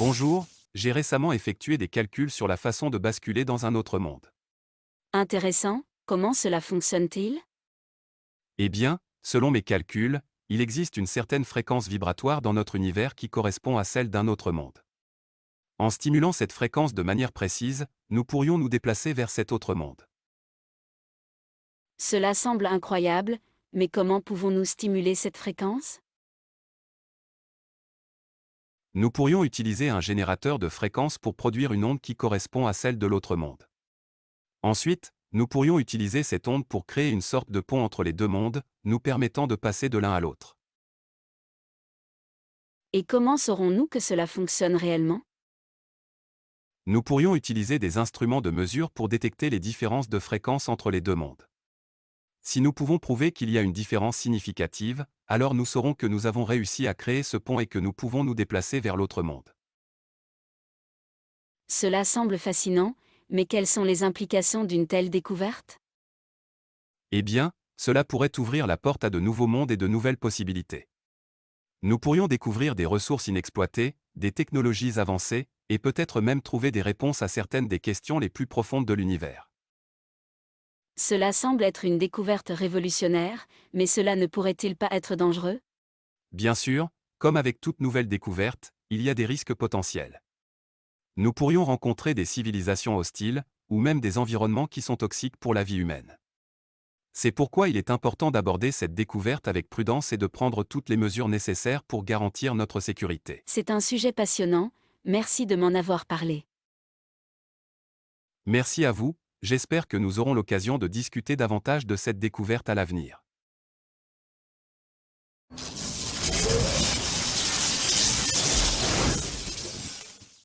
Bonjour, j'ai récemment effectué des calculs sur la façon de basculer dans un autre monde. Intéressant, comment cela fonctionne-t-il? Eh bien, selon mes calculs, il existe une certaine fréquence vibratoire dans notre univers qui correspond à celle d'un autre monde. En stimulant cette fréquence de manière précise, nous pourrions nous déplacer vers cet autre monde. Cela semble incroyable, mais comment pouvons-nous stimuler cette fréquence? Nous pourrions utiliser un générateur de fréquences pour produire une onde qui correspond à celle de l'autre monde. Ensuite, nous pourrions utiliser cette onde pour créer une sorte de pont entre les deux mondes, nous permettant de passer de l'un à l'autre. Et comment saurons-nous que cela fonctionne réellement? Nous pourrions utiliser des instruments de mesure pour détecter les différences de fréquence entre les deux mondes. Si nous pouvons prouver qu'il y a une différence significative, alors nous saurons que nous avons réussi à créer ce pont et que nous pouvons nous déplacer vers l'autre monde. Cela semble fascinant, mais quelles sont les implications d'une telle découverte? Eh bien, cela pourrait ouvrir la porte à de nouveaux mondes et de nouvelles possibilités. Nous pourrions découvrir des ressources inexploitées, des technologies avancées, et peut-être même trouver des réponses à certaines des questions les plus profondes de l'univers. Cela semble être une découverte révolutionnaire, mais cela ne pourrait-il pas être dangereux? Bien sûr, comme avec toute nouvelle découverte, il y a des risques potentiels. Nous pourrions rencontrer des civilisations hostiles, ou même des environnements qui sont toxiques pour la vie humaine. C'est pourquoi il est important d'aborder cette découverte avec prudence et de prendre toutes les mesures nécessaires pour garantir notre sécurité. C'est un sujet passionnant, merci de m'en avoir parlé. Merci à vous, j'espère que nous aurons l'occasion de discuter davantage de cette découverte à l'avenir.